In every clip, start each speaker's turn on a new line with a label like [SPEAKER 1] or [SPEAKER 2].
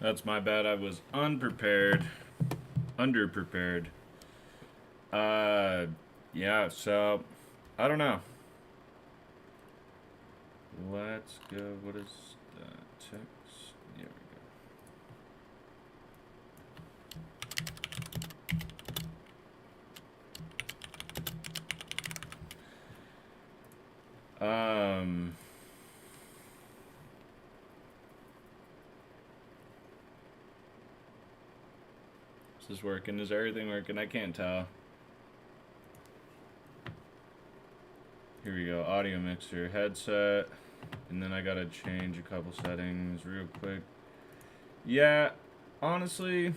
[SPEAKER 1] That's my bad. I was unprepared. Underprepared. Uh, yeah, so, I don't know. Let's go. What is the text? There we go. Is this working? Is everything working? I can't tell. Here we go. Audio mixer, headset, and then I gotta change a couple settings real quick. Yeah, honestly,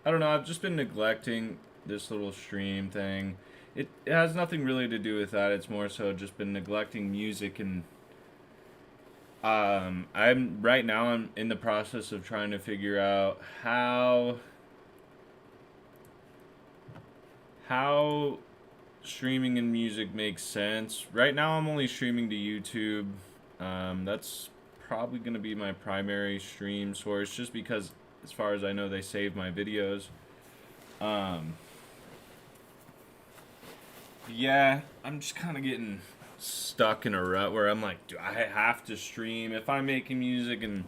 [SPEAKER 1] I don't know. I've just been neglecting this little stream thing. It has nothing really to do with that. It's more so just been neglecting music and I'm right now I'm in the process of trying to figure out how streaming and music makes sense. Right now I'm only streaming to YouTube. That's probably going to be my primary stream source just because as far as I know they save my videos. Um, yeah, I'm just kind of getting stuck in a rut where I'm like, do I have to stream if I'm making music, and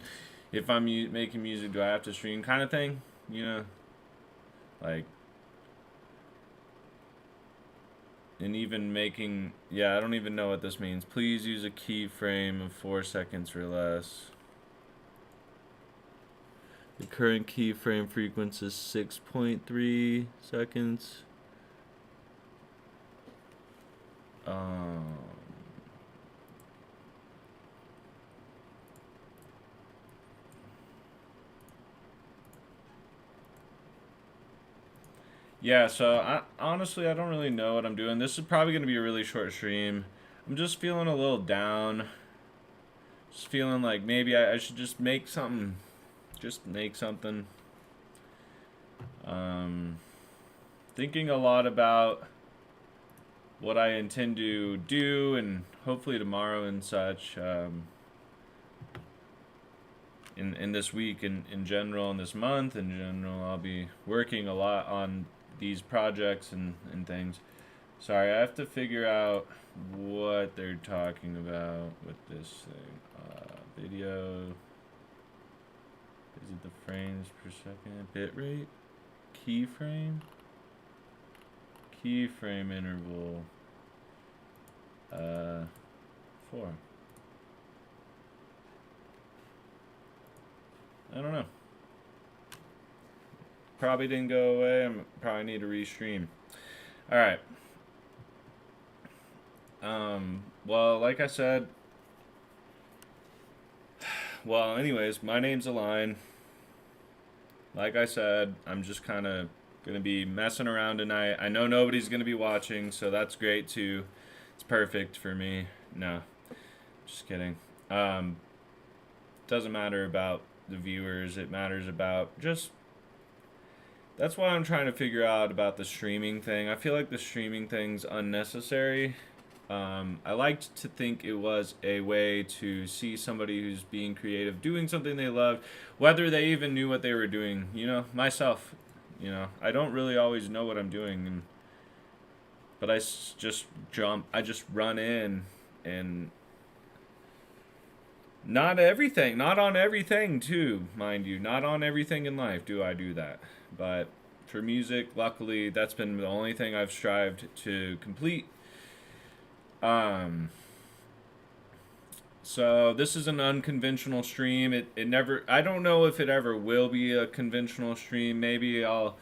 [SPEAKER 1] if I'm making music, do I have to stream kind of thing, you know? Like, and even making, yeah, I don't even know what this means. Please use a keyframe of 4 seconds or less. The current keyframe frequency is 6.3 seconds. Um, yeah, so honestly, I don't really know what I'm doing. This is probably going to be a really short stream. I'm just feeling a little down. Just feeling like maybe I should just make something. Just make something. Um, Thinking a lot about what I intend to do, and hopefully tomorrow and such. In this week, in general, in this month in general, I'll be working a lot on these projects and things. Sorry, I have to figure out what they're talking about with this thing. Video. Is it the frames per second? Bitrate? Keyframe? Keyframe interval. 4. I don't know. Probably didn't go away. I probably need to restream. Alright. Well, like I said, well, anyways, my name's Align. Like I said, I'm just kind of going to be messing around tonight. I know nobody's going to be watching, so that's great too. It's perfect for me. No, just kidding. Doesn't matter about the viewers. It matters about just... That's why I'm trying to figure out about the streaming thing. I feel like the streaming thing's unnecessary. I liked to think it was a way to see somebody who's being creative, doing something they love, whether they even knew what they were doing. You know, myself, you know, I don't really always know what I'm doing, but I just jump, I just run in, and not everything, not on everything too, mind you, not on everything in life do I do that. But for music, luckily, that's been the only thing I've strived to complete. So this is an unconventional stream. It never, I don't know if it ever will be a conventional stream. Maybe I'll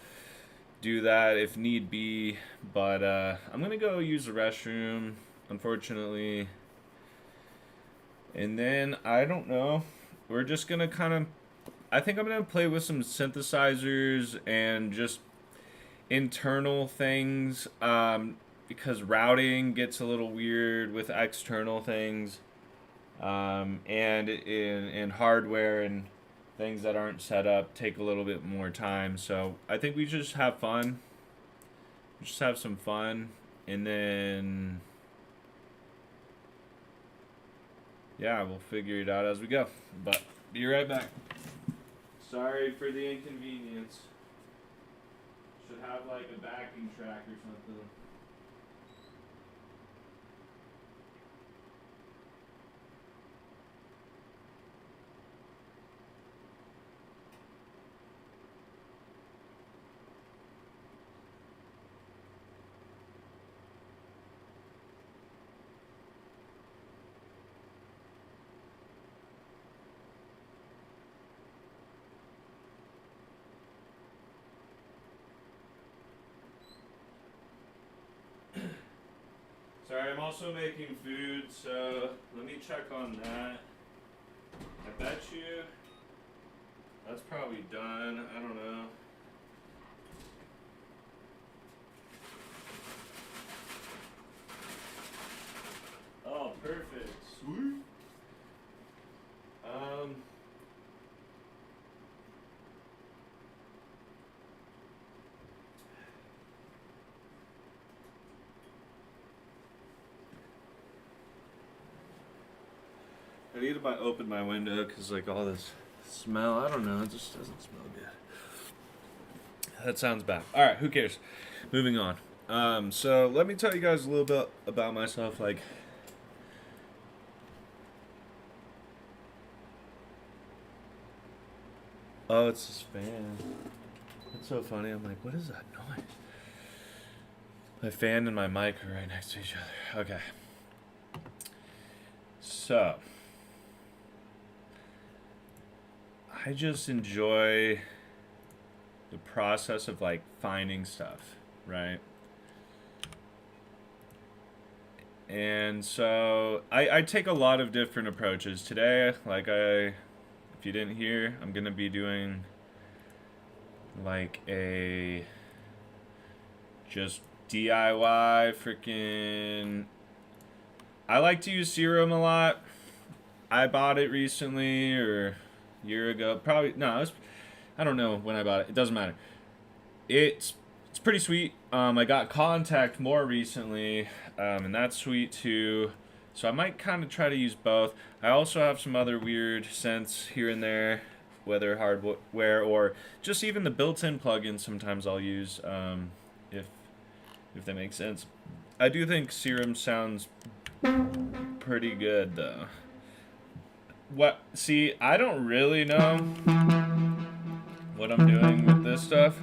[SPEAKER 1] do that if need be. But I'm going to go use the restroom, unfortunately. And then, I don't know. We're just going to kind of, I think I'm going to play with some synthesizers and just internal things. Because routing gets a little weird with external things, and in hardware and things that aren't set up take a little bit more time. So I think we just have fun. We just have some fun, and then yeah, we'll figure it out as we go. But be right back. Sorry for the inconvenience. Should have like a backing track or something. Sorry, I'm also making food, so let me check on that. I bet you that's probably done. I don't know. Oh, perfect. Sweet. I need to open my window because like all this smell, I don't know, it just doesn't smell good. That sounds bad. All right, who cares? Moving on. So let me tell you guys a little bit about myself. Like, oh, it's this fan. It's so funny. I'm like, what is that noise? My fan and my mic are right next to each other. Okay. So, I just enjoy the process of like finding stuff, right? And so I take a lot of different approaches. Today, like if you didn't hear, I'm gonna be doing like a just DIY freaking. I like to use Serum a lot. I bought it recently or a year ago. Probably no, it was, I don't know when I bought it. It doesn't matter. It's pretty sweet. I got Contact more recently, and that's sweet too. So I might kind of try to use both. I also have some other weird scents here and there, whether hardware or just even the built-in plugins. Sometimes I'll use, if that makes sense. I do think Serum sounds pretty good though. What? See, I don't really know what I'm doing with this stuff.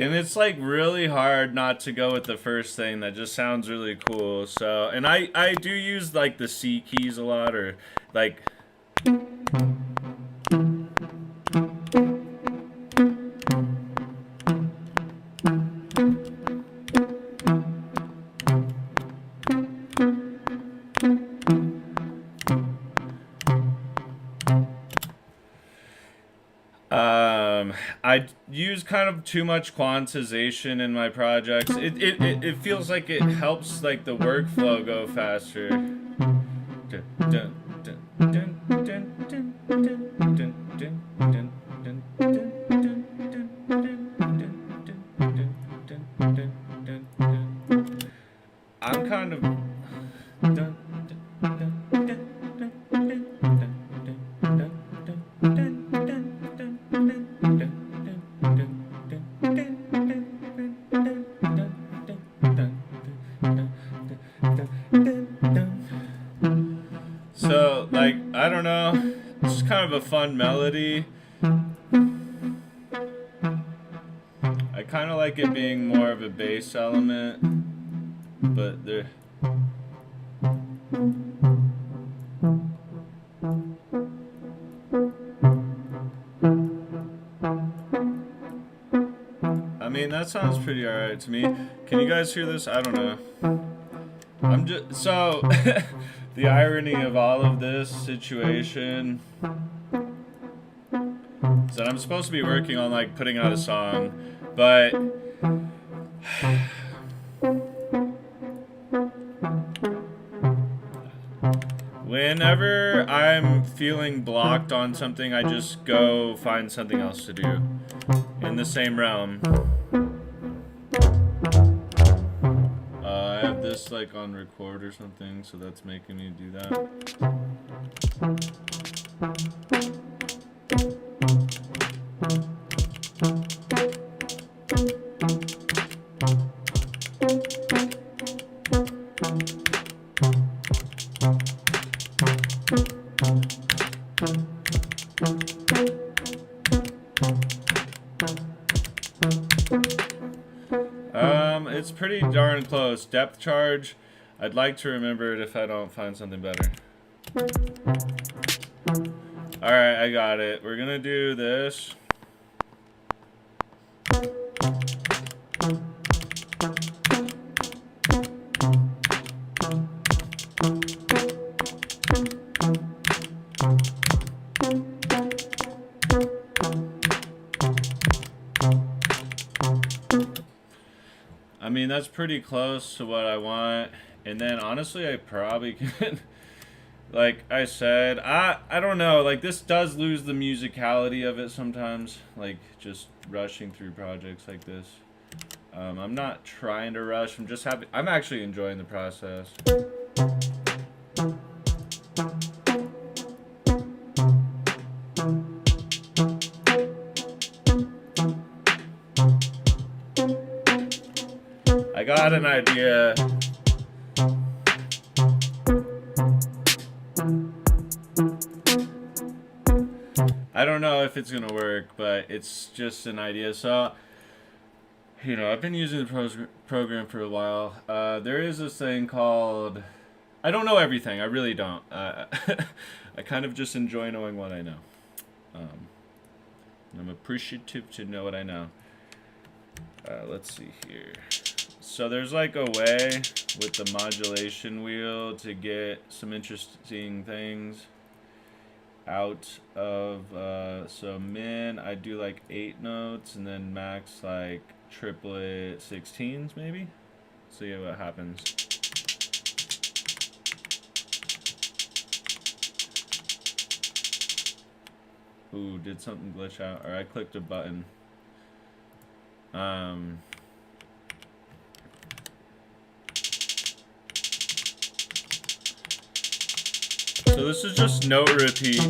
[SPEAKER 1] And it's like really hard not to go with the first thing that just sounds really cool. So, and I do use like the C keys a lot, or like I use kind of too much quantization in my projects. It feels like it helps like the workflow go faster. I'm kind of so like I don't know, it's just kind of a fun melody. I kind of like it being more of a bass element, but there. I mean, that sounds pretty alright to me. Can you guys hear this? I don't know. I'm just so the irony of all of this situation is that I'm supposed to be working on like putting out a song, but whenever I'm feeling blocked on something, I just go find something else to do in the same realm. I have this like on record or something, so that's making me do that. It's pretty darn close. Depth charge. I'd like to remember it if I don't find something better. Alright, I got it. We're gonna do this. I mean, that's pretty close to what I want. And then, honestly, I probably could... Like I said, I don't know. Like, this does lose the musicality of it sometimes. Like, just rushing through projects like this. I'm not trying to rush. I'm just happy. I'm actually enjoying the process. I got an idea. I don't know if it's gonna work, but it's just an idea. So, you know, I've been using the program for a while. There is this thing called... I don't know everything. I really don't. I kind of just enjoy knowing what I know. I'm appreciative to know what I know. Let's see here. So there's like a way with the modulation wheel to get some interesting things out of, so min, I do like 8 notes, and then max like triplet 16s maybe. See what happens. Ooh, did something glitch out? Or I clicked a button. So this is just note repeat.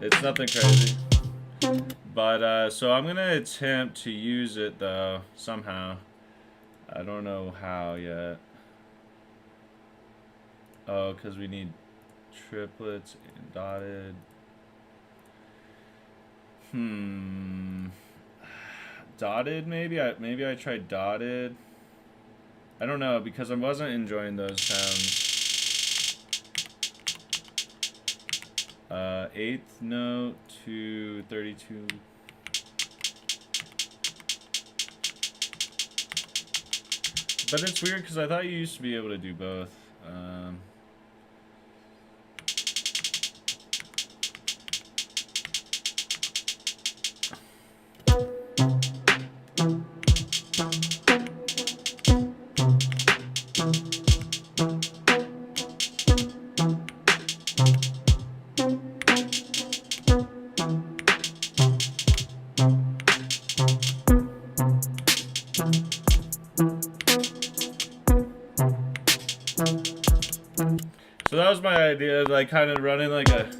[SPEAKER 1] It's nothing crazy. But, so I'm gonna attempt to use it though, somehow. I don't know how yet. Oh, because we need triplets and dotted. Dotted, maybe I tried dotted. I don't know, because I wasn't enjoying those sounds. 8th note to 32. But it's weird because I thought you used to be able to do both. So that was my idea, like kind of running like a...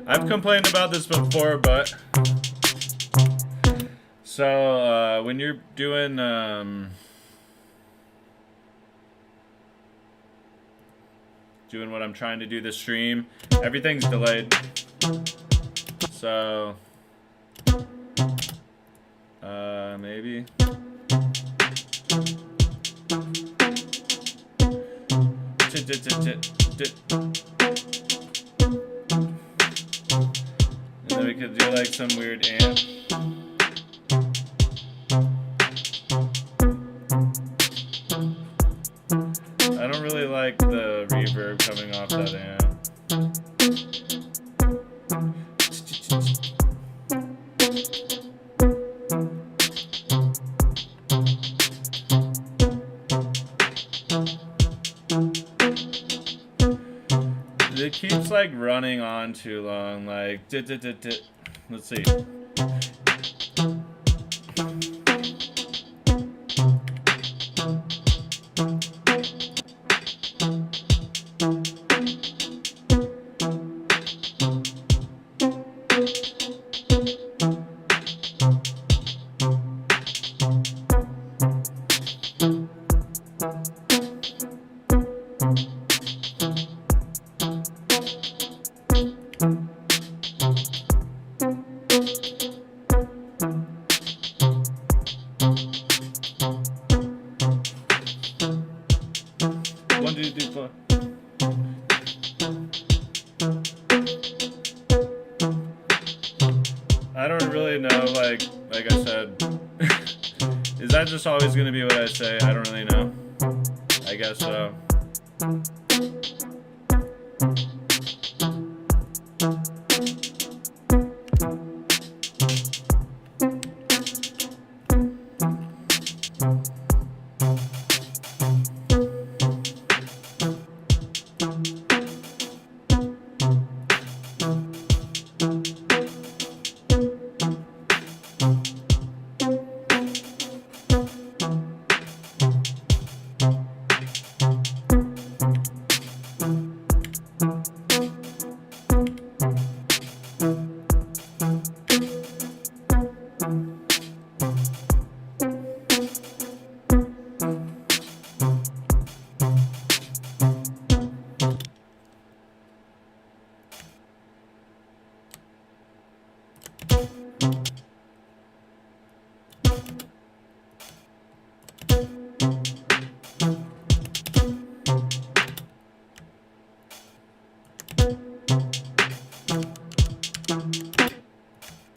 [SPEAKER 1] I've complained about this before, but so when you're doing doing what I'm trying to do this stream. Everything's delayed. So, maybe. And then we could do like some weird amp. I don't really like the reverb coming off that amp. It keeps like running on too long, like let's see. I don't really know, like I said, is that just always going to be what I say? I don't really know. I guess so.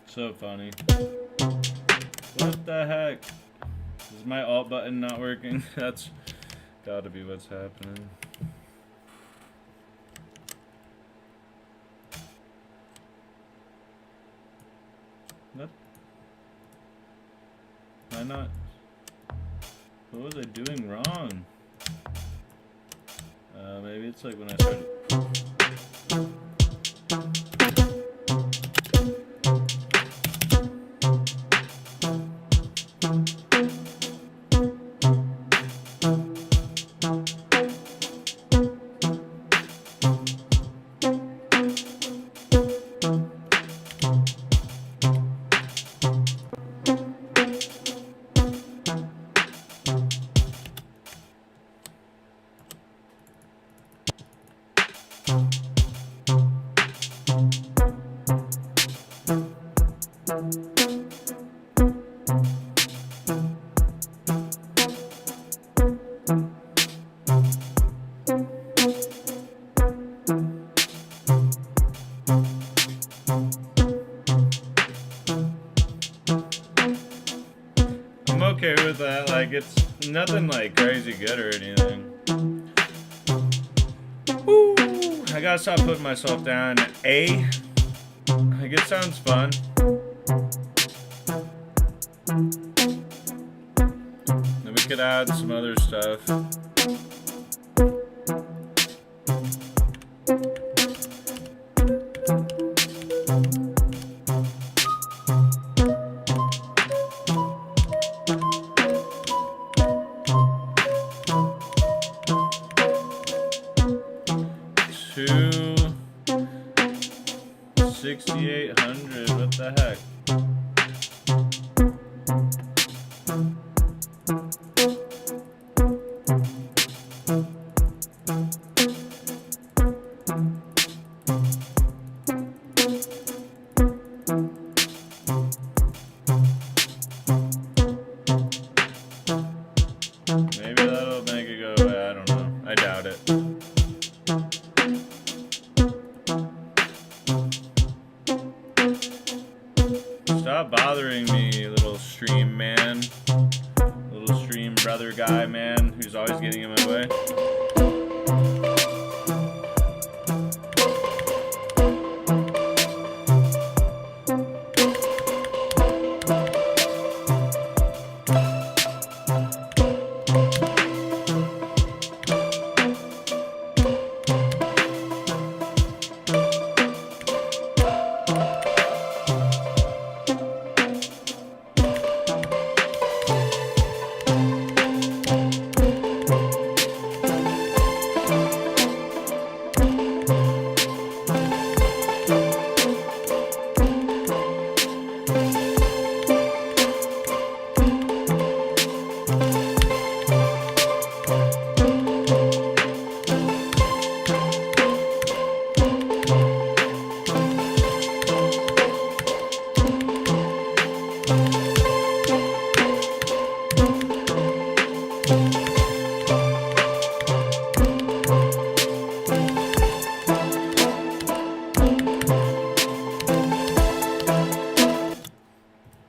[SPEAKER 1] So funny. What the heck? Is my alt button not working? That's gotta be what's happening. What? Why not? What was I doing wrong? Maybe it's like when I started. I'm okay with that, like it's nothing like crazy good or anything. Woo! I gotta stop putting myself down. A. Like it sounds fun. Then we could add some other stuff. Two 6,800. What the heck? I doubt it. Stop bothering me, little stream man. Little stream brother guy man who's always getting in my way.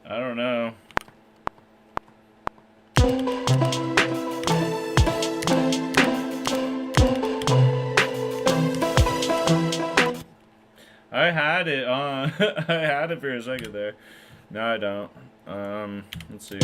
[SPEAKER 1] I don't know. I had it on. I had it for a second there. No, I don't. Let's see.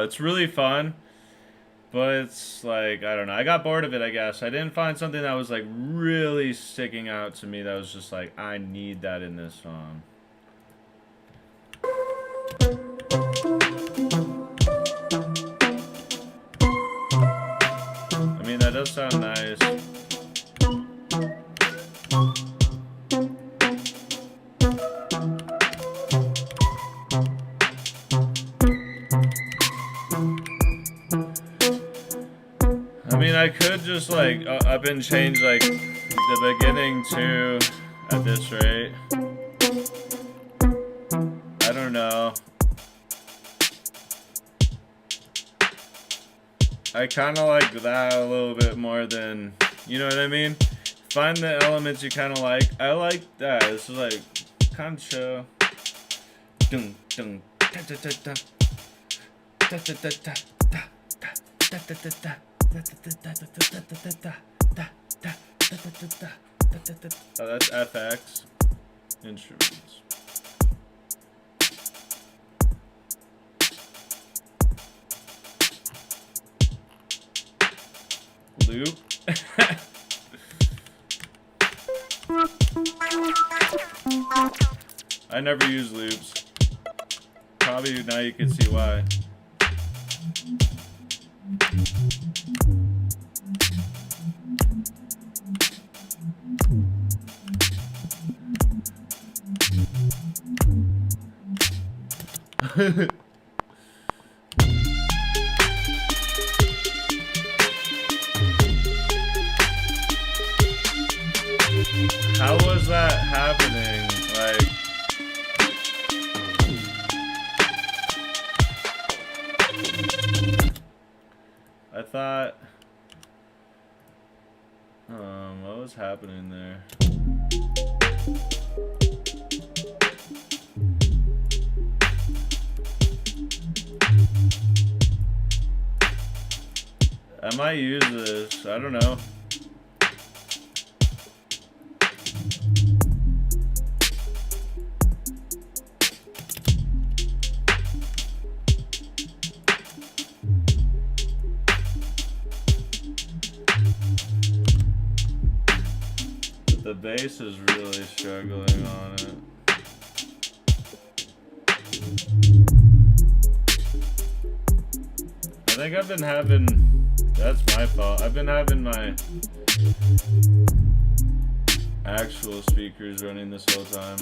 [SPEAKER 1] It's really fun, but it's like, I don't know. I got bored of it, I guess. I didn't find something that was like really sticking out to me that was just like, I need that in this song. I mean, that does sound nice. I mean, I could just like up and change like the beginning to at this rate. I don't know. I kind of like that a little bit more than, you know what I mean? Find the elements you kind of like. I like that. This is like kind of chill. Dun, dun, da, da, da, da. Da, da, da, da, da, da, da, da, da. Oh, that's FX instruments. Loop. I never use loops. Probably now you can see why. How was that? that happening? Like, I thought, what was happening there? I might use this. I don't know. But the bass is really struggling on it. I think I've been having... That's my fault. I've been having my actual speakers running this whole time.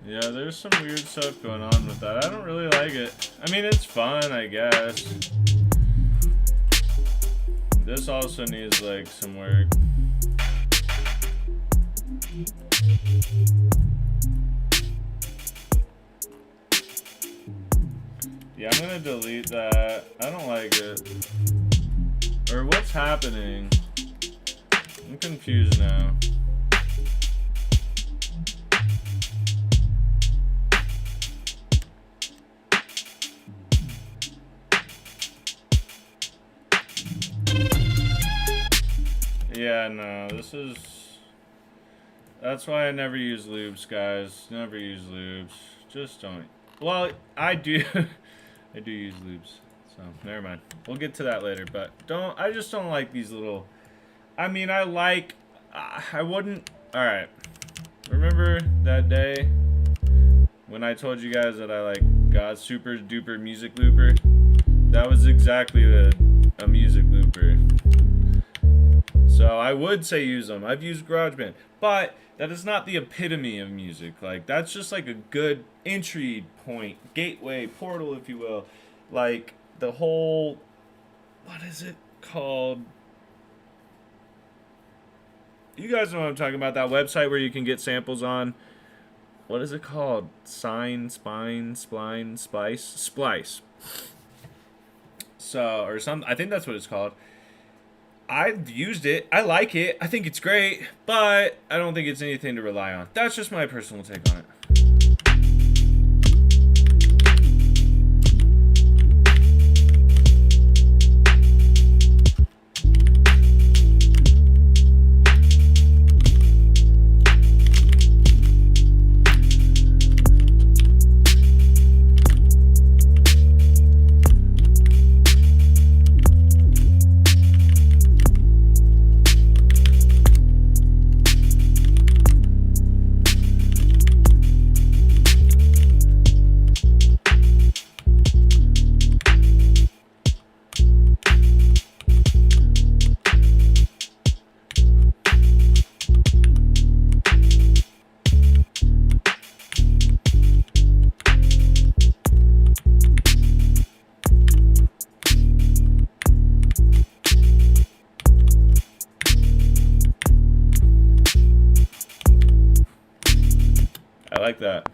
[SPEAKER 1] Yeah, there's some weird stuff going on with that. I don't really like it. I mean, it's fun, I guess. This also needs, like, some work. Yeah, I'm gonna delete that. I don't like it. Or what's happening? I'm confused now. Yeah, no, this is... That's why I never use loops, guys. Never use loops. Just don't. Well, I do. I do use loops. So, never mind. We'll get to that later, but I just don't like these little... I mean, I like... I wouldn't... Alright. Remember that day when I told you guys that I, like, got super duper music looper? That was exactly a music looper. So I would say use them. I've used GarageBand, but that is not the epitome of music. Like, that's just like a good entry point, gateway, portal, if you will. Like, the whole, what is it called? You guys know what I'm talking about, that website where you can get samples on. What is it called? Spline, Splice. So, or some, I think that's what it's called. I've used it. I like it. I think it's great, but I don't think it's anything to rely on. That's just my personal take on it. I like that.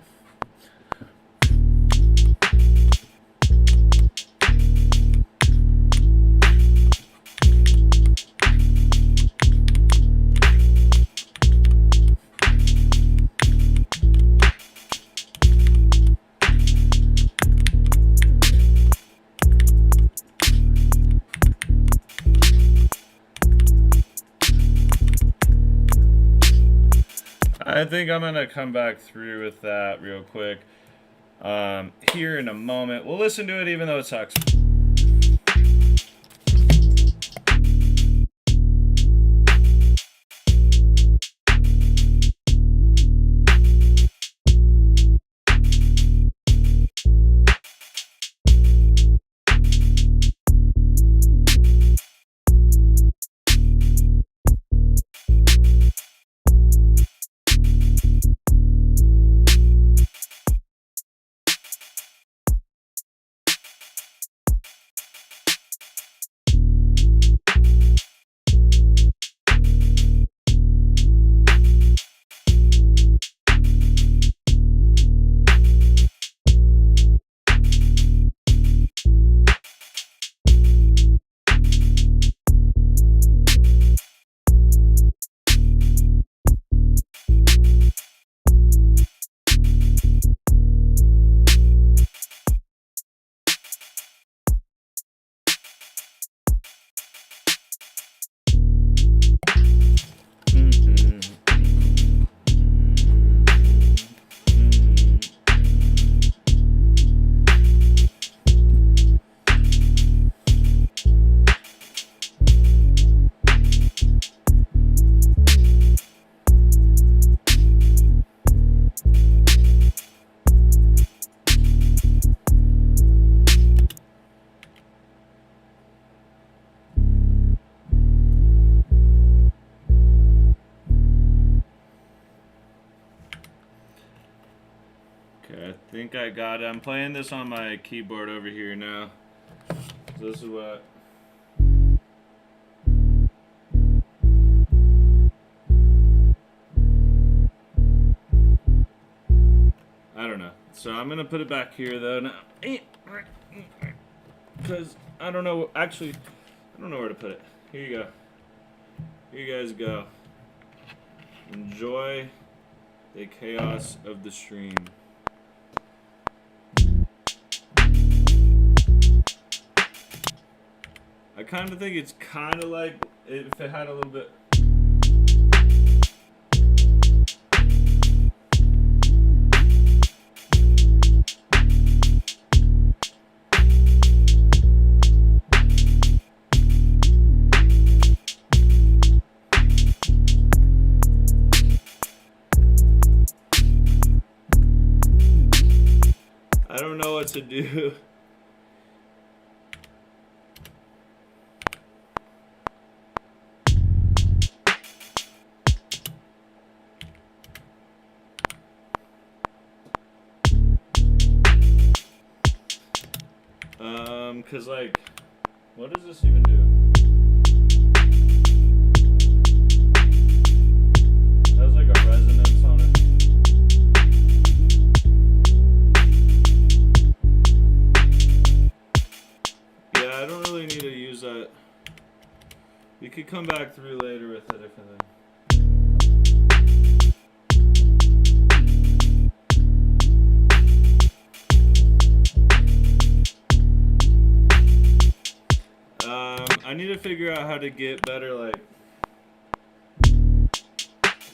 [SPEAKER 1] I think I'm gonna come back through with that real quick here in a moment. We'll listen to it even though it sucks. Okay, I think I got it. I'm playing this on my keyboard over here now. So this is what... I don't know. So I'm going to put it back here though now. Because I don't know. Actually, I don't know where to put it. Here you go. Here you guys go. Enjoy the chaos of the stream. I kind of think it's kind of like if it had a little bit. I don't know what to do. Cause like, what does this even do? Has like a resonance on it. Yeah, I don't really need to use that. You could come back through later with it if anything. I need to figure out how to get better, like,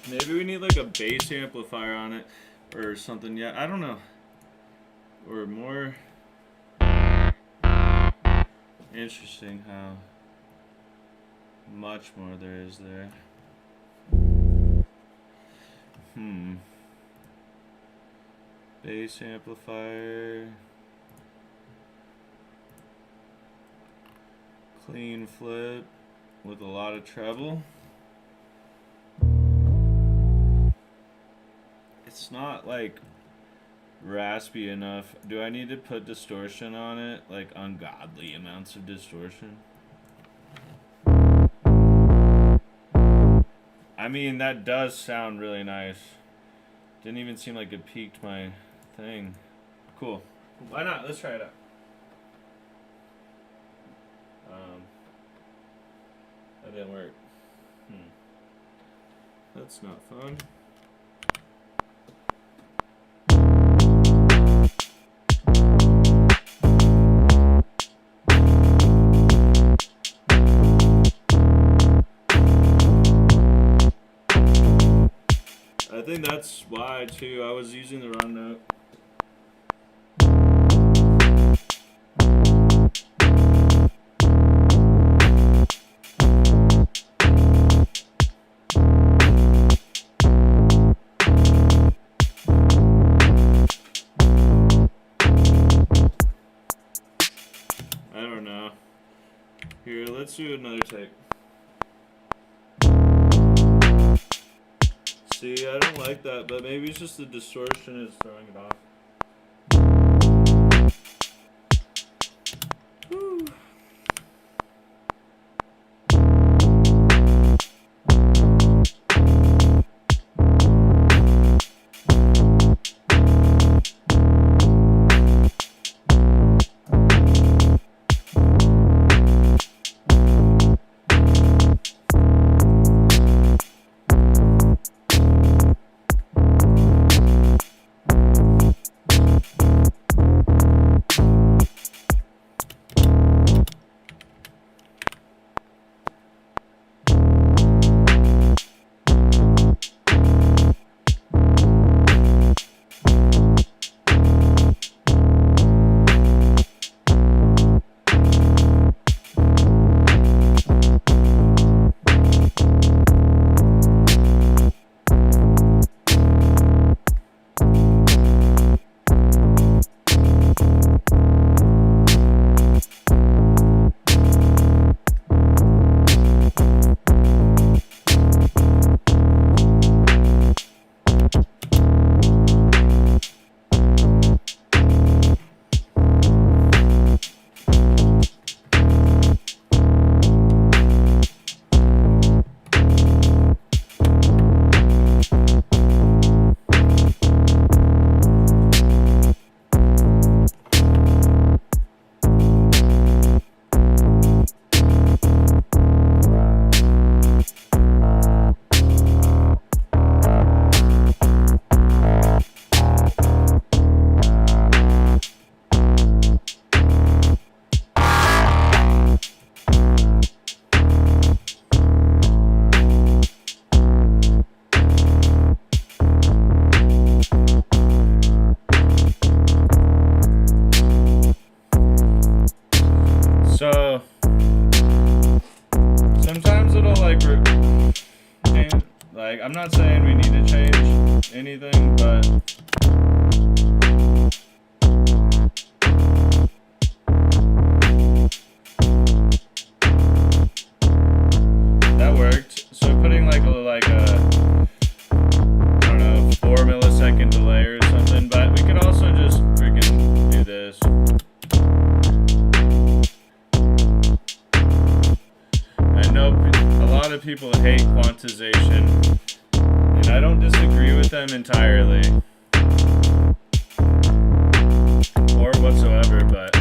[SPEAKER 1] maybe we need like a bass amplifier on it or something. Yeah, I don't know. Or more interesting how much more there is there. Bass amplifier. Clean flip with a lot of treble. It's not like raspy enough. Do I need to put distortion on it? Like ungodly amounts of distortion? I mean, that does sound really nice. Didn't even seem like it peaked my thing. Cool. Why not? Let's try it out. That didn't work. That's not fun. I think that's why too. I was using the wrong note. I don't know. Here, let's do another take. See, I don't like that, but maybe it's just the distortion is throwing it off. Whew. So sometimes it'll like I'm not saying we need to change anything, but that worked. So putting like a I don't know 4 millisecond delay or something, but we could also just freaking do this. I know a lot of people hate quantization, and I don't disagree with them entirely or whatsoever, but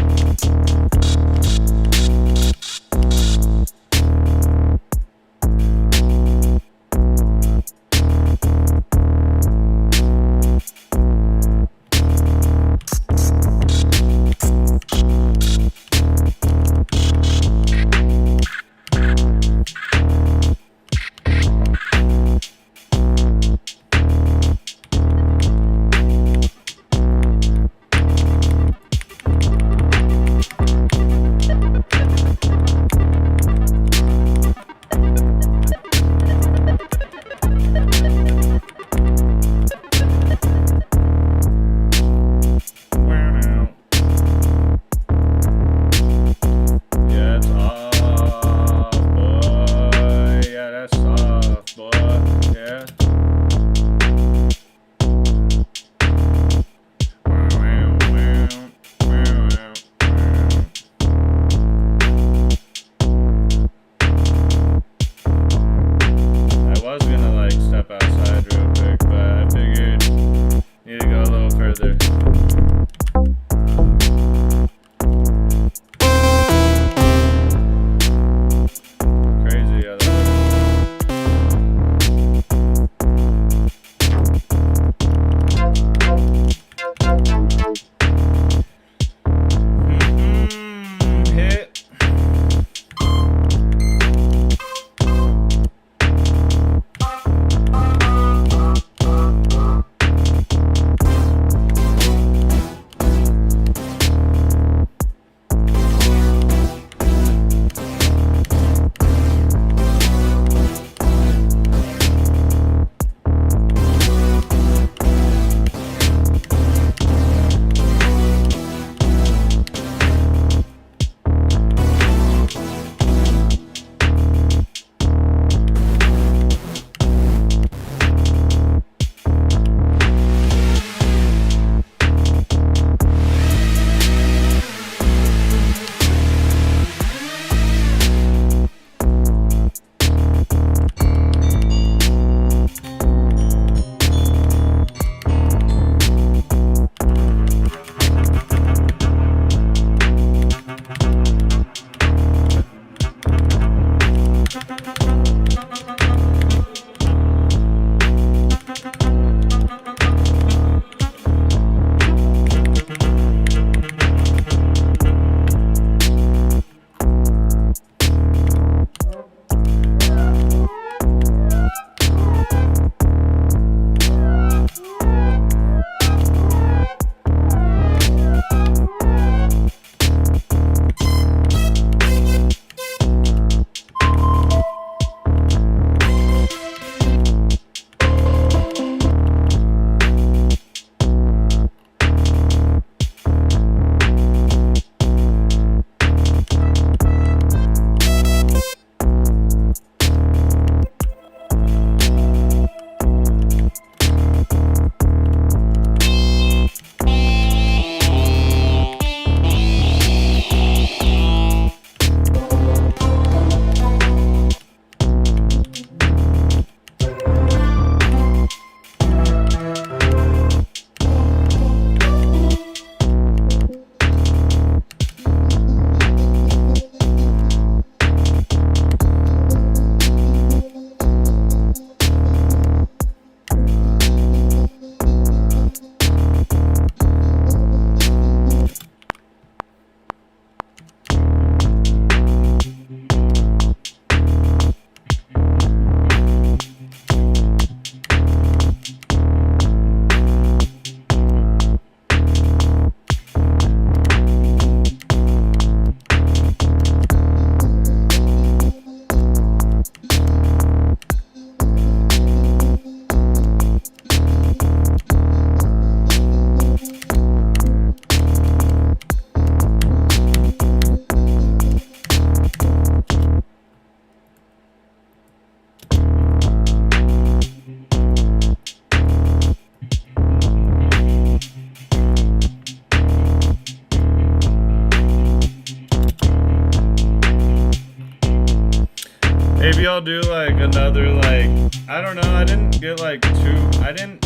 [SPEAKER 1] another, like, I don't know, I didn't get like I haven't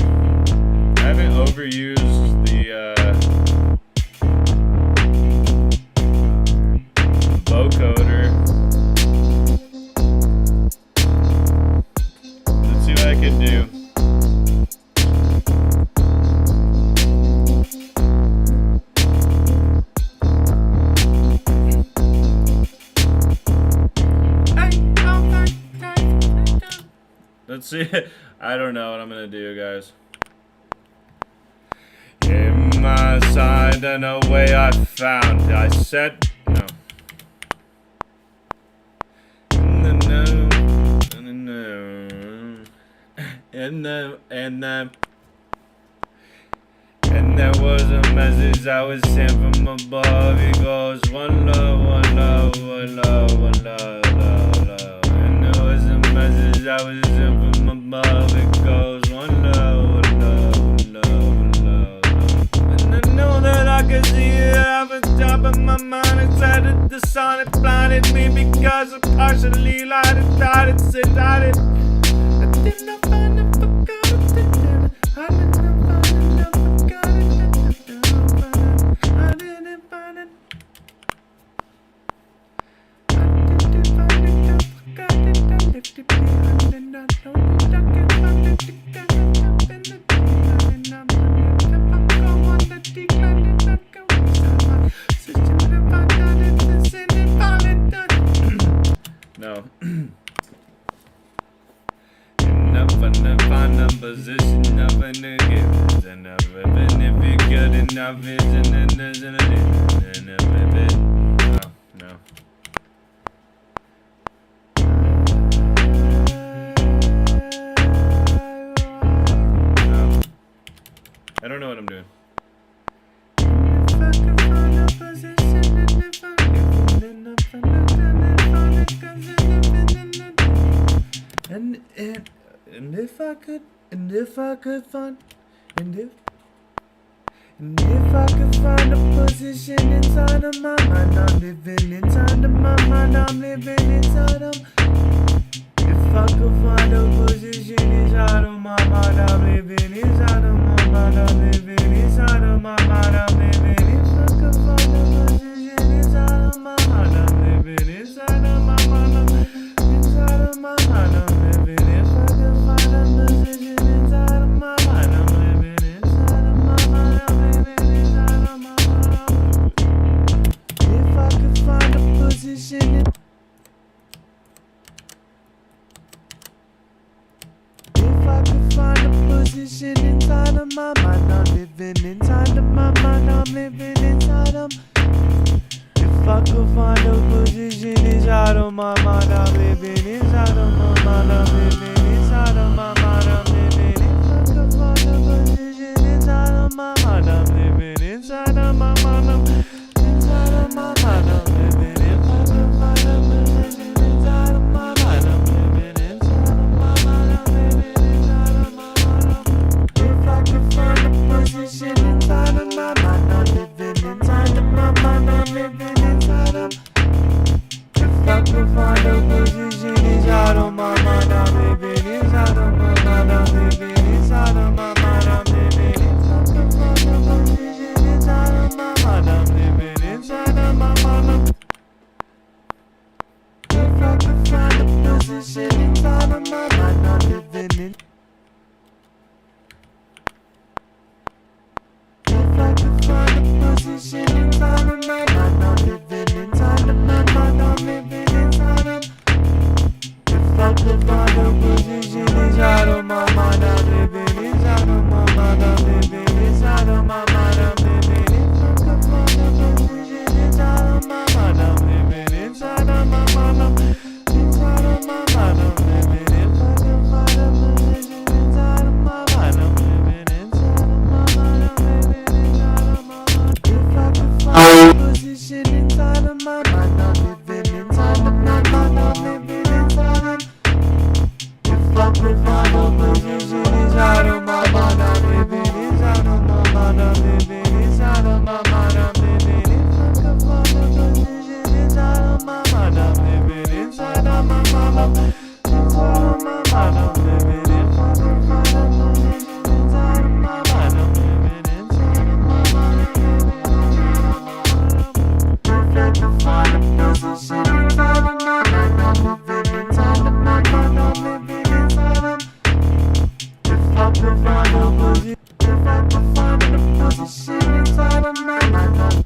[SPEAKER 1] overused the vocoder. Let's see what I can do. Let's see. I don't know what I'm gonna do, guys. In my side and a way I found. I said no. And there was a message I was sent from above. It goes, one love, one love, one love, one love, love, love. And there was a message I was sent from above. It goes, one love, one love, one love, one love, love. And I know that I could see it off the top of my mind. Inside of the sun, it blinded me because I partially lied and thought it said I did. I did not find it, forgot it, I did not find it, forgot it, I didn't find it. I didn't find it, I forgot it, I left it behind and I know that I can't find it again. I'm in the decline and I'm on it. If I go on the decline and I go inside my system, if I got it, this and if all it done. No. Enough and find a position of an given enough, even if you're good enough, isn't it? Isn't it? No. I don't know what I'm doing. If I could find a position and if I'm given enough and find it, cause it's and if I could find, and if I could find a position inside of my mind, I'm living inside of my mind, I'm living inside of. If I could find a position inside of my mind, I'm living inside of my mind, I'm living inside of my mind, I'm living. If I could find a position inside of my mind, I'm living inside of my mind, I'm inside of my mind, I'm living. If I could find a position inside of my mind, I'm living inside of my mind, I'm living inside of my mind. If I could find a position in. If I could find a position inside of my mind, I'm living inside of my mind, I'm living inside of. If I could find a position inside of my mind, I'm living inside of my mind, I'm living inside of my mind, I'm living. If I could find a position inside of my mind, I'm living inside of my mind, I'm inside of my mind, I'm living. If I could find a position inside of my mind, I'm living inside of my mind, I'm living inside of my mind. If I could find a position inside of my mind, I'm living inside of my mind, I'm living inside of. If I could find a position inside of my mind, I'm living inside of my mind, I'm living inside of my mind, I'm living. If I could find a position inside of my mind, I'm living inside of my mind. If I could find a position inside of my mind, I'm living in. If I could find a position inside of my mind, I'm living inside of my mind, I'm living inside of. If I could find a position inside of my mind, I'm living inside of my mind, I'm living inside of my mind, I'm living. If I could find a position inside of my mind, I'm living inside of my mind, I'm inside of my mind, I'm living. If I could find a position inside of my mind, I'm living inside of my mind, I'm living inside of my mind. If I could find a position inside of my mind, I'm living inside of my mind, I'm living inside of. If I could find a position inside of
[SPEAKER 2] find a position, if I could find a position inside of my mind,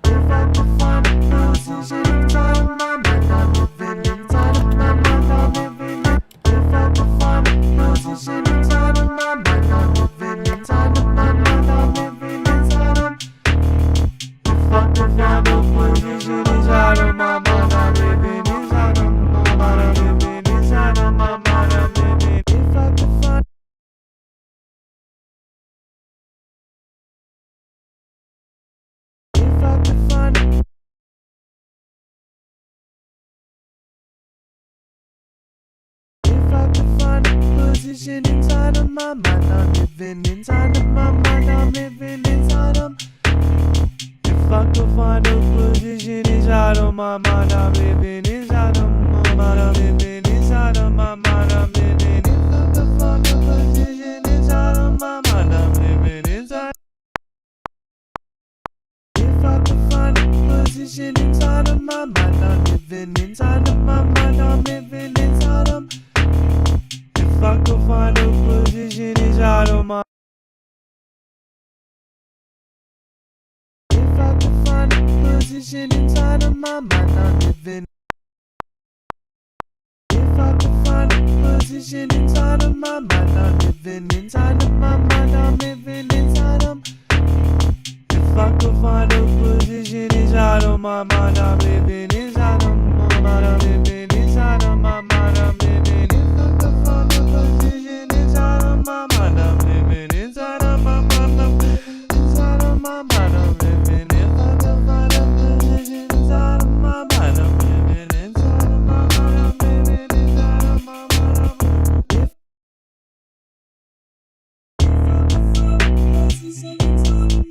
[SPEAKER 2] if I could find a position inside of my mind, I'm living inside of my mind, I'm living it. If I could find a position inside of my mind, I'm living inside of my mind, I'm living inside of. If I could find a position inside of my mind, I'm living inside of my mind, I'm living inside of my mind, I'm living. If I could find. If I could find a. If I could find a position inside of my mind, I'm living inside of my mind, I'm living inside of. If I could find a position inside of my mind, I'm living inside of my mind, I'm living inside of my mind, I'm living. If I could find a position inside of my mind, I'm living inside. If I could find a position inside of my mind, I'm living inside of my mind, I'm living inside of. If I could find a position inside of my. If I could find a position inside of my mind, I'm living. If I could find a position inside of my mind, I'm living inside of my mind, I'm living inside of. If I could find a position inside of my mind, I'm living inside of my mind, I'm living inside of my mind, I'm living. If I could find a position inside of my mind, I'm living inside of my mind, I'm inside of my mind, I'm living. If I could find a position inside of my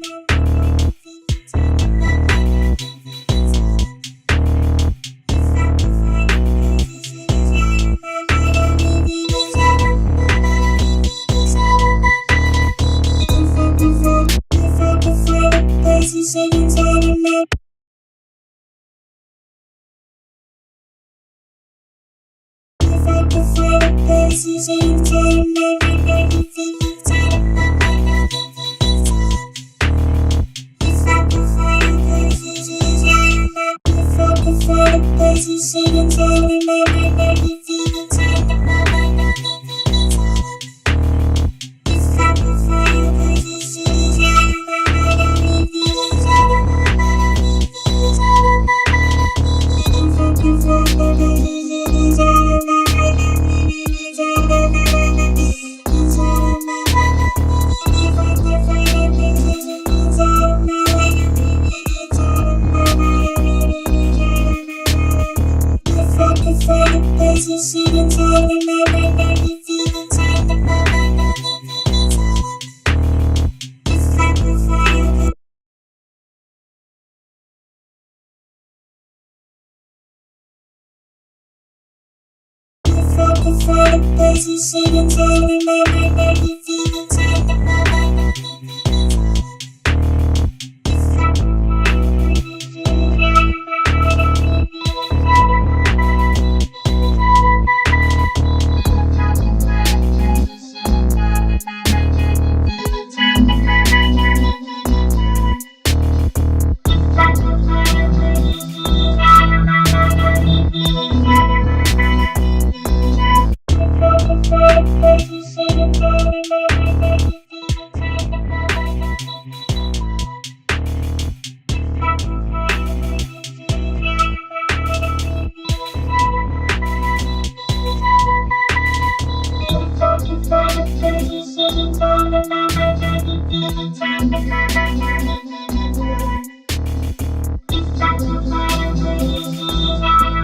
[SPEAKER 2] mind, I'm living inside of my mind, I'm living inside of my mind,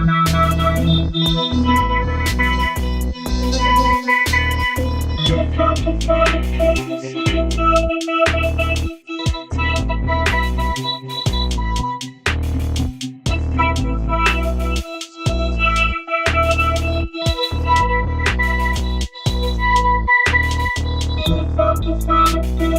[SPEAKER 2] I'm living. If I could find a position inside of my mind,
[SPEAKER 3] If I could find a place,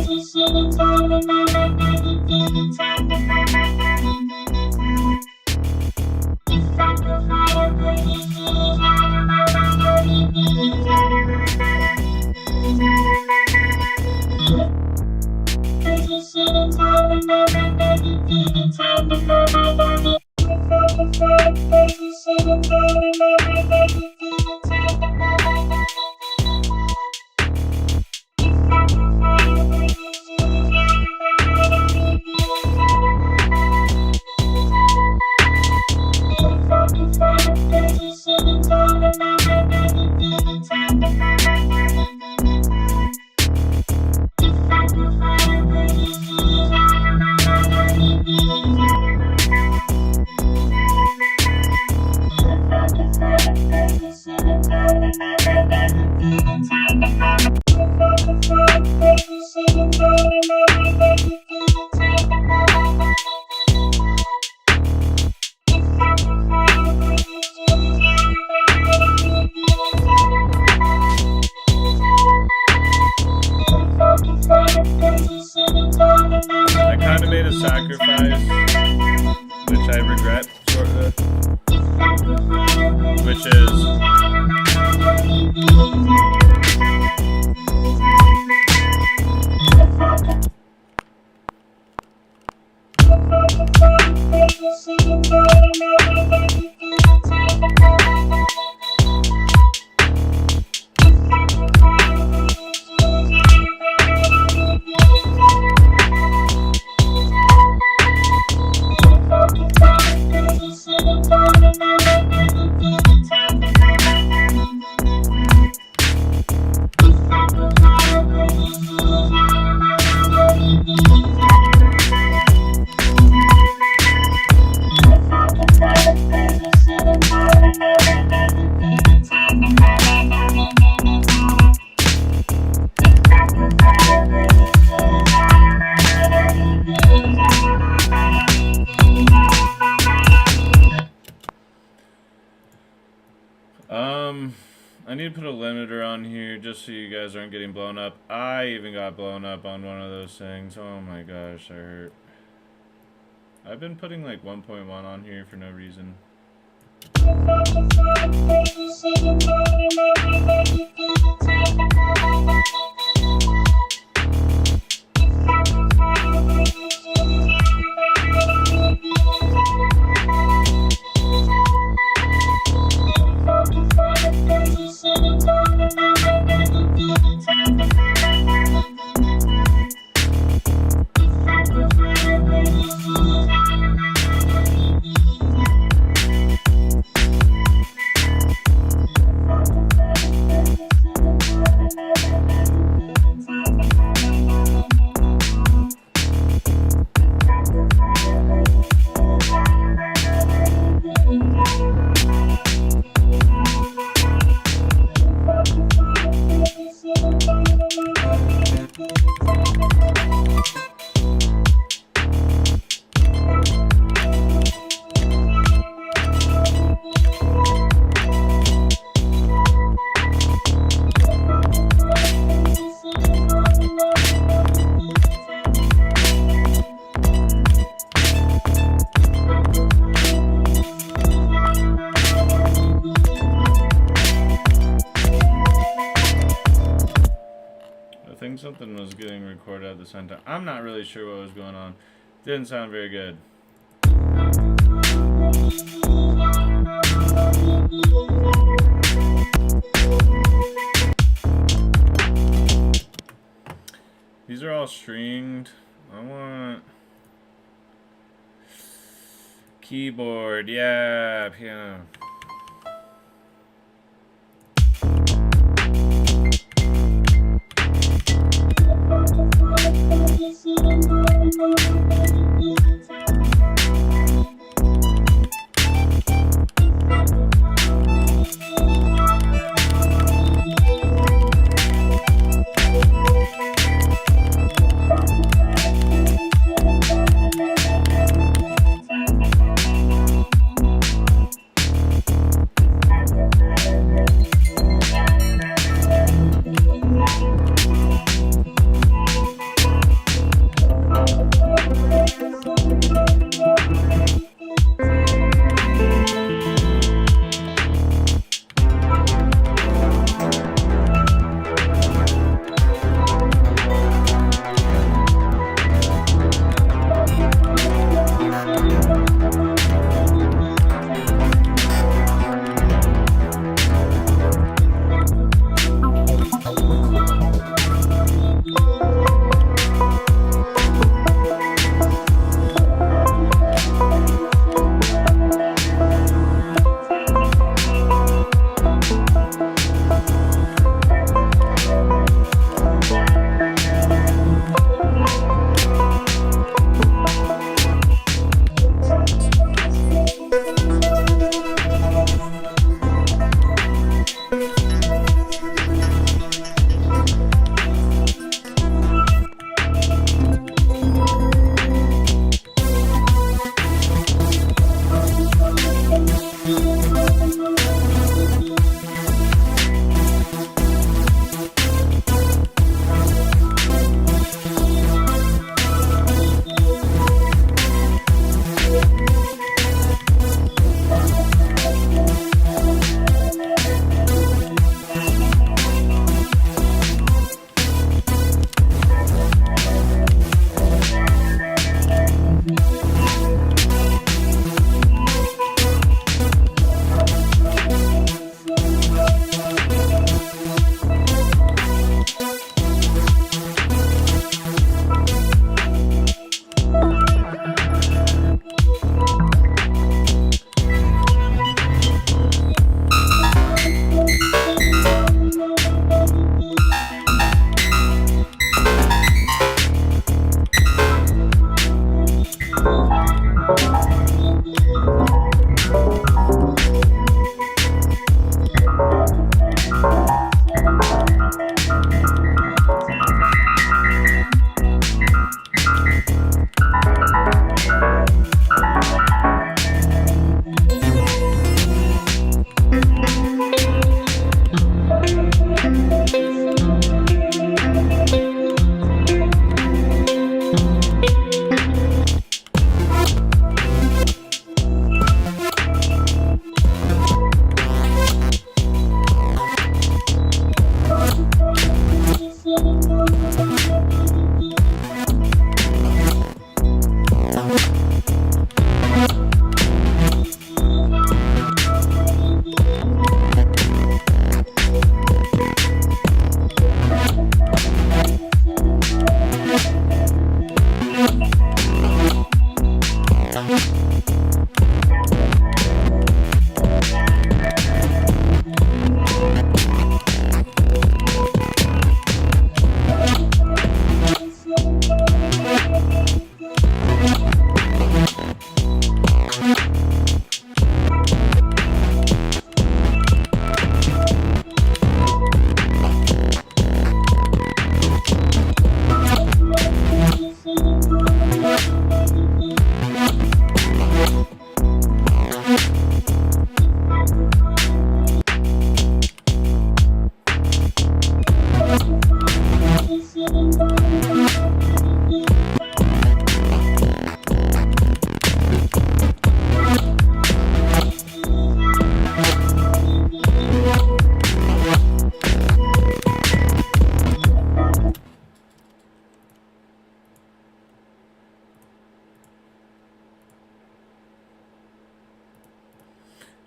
[SPEAKER 1] I kind of made a sacrifice, which I regret, sort of, which is I need to put a limiter on here just so you guys aren't getting blown up. I even got blown up on one of those things. Oh my gosh, that hurt. I've been putting like 1.1 on here for no reason. Something was getting recorded at the same time. I'm not really sure what was going on. Didn't sound very good. These are all stringed. I want keyboard. Yeah, piano.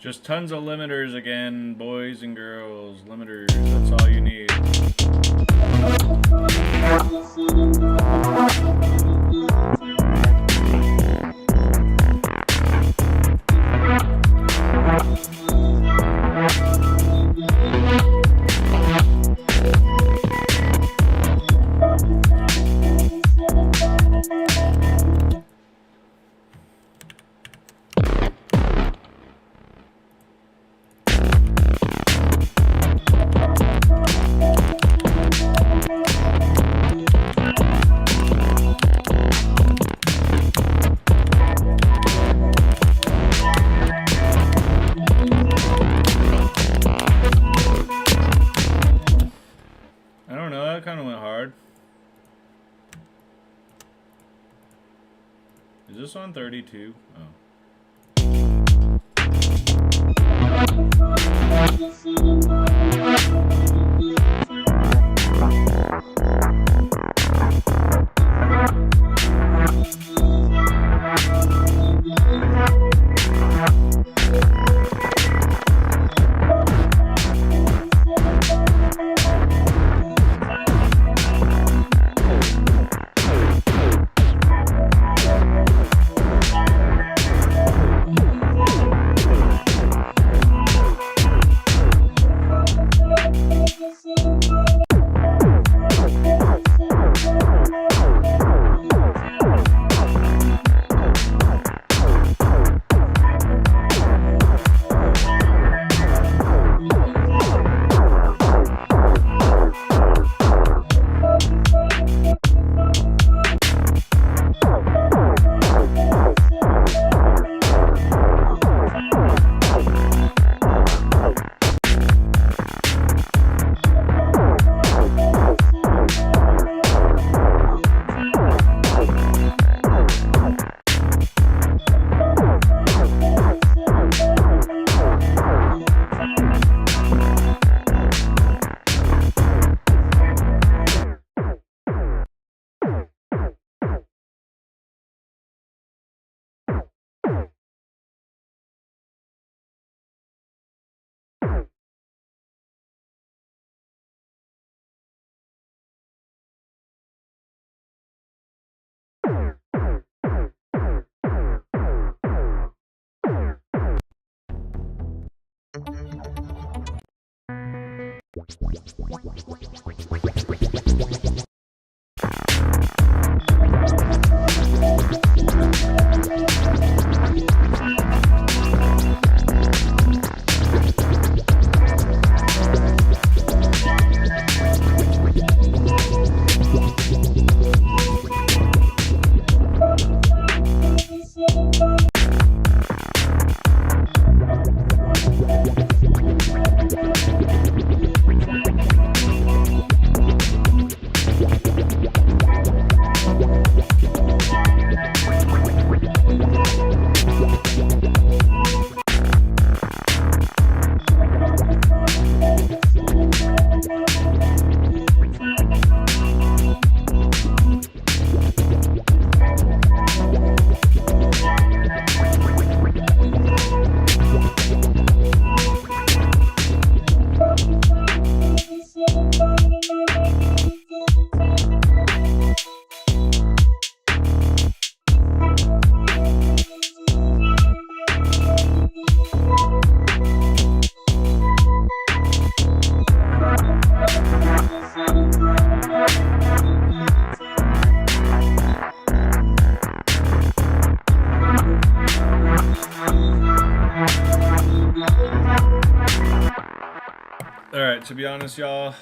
[SPEAKER 1] Just tons of limiters again, boys and girls. Limiters, that's all you need. I don't know, that kind of went hard. Is this on 32? Oh. Alright, to be honest, y'all,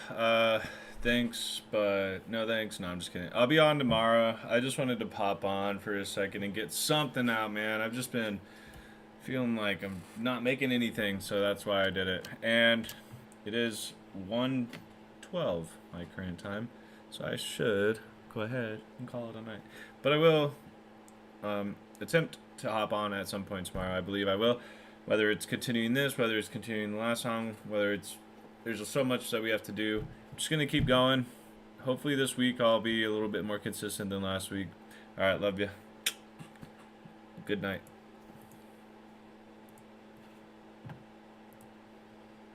[SPEAKER 1] thanks, but no thanks. No, I'm just kidding. I'll be on tomorrow. I just wanted to pop on for a second and get something out, man. I've just been feeling like I'm not making anything, so that's why I did it. And it is 1:12 my current time, so I should go ahead and call it a night. But I will attempt to hop on at some point tomorrow. I believe I will. Whether it's continuing this, whether it's continuing the last song, whether it's... There's just so much that we have to do. I'm just going to keep going. Hopefully this week I'll be a little bit more consistent than last week. Alright, love you. Good night.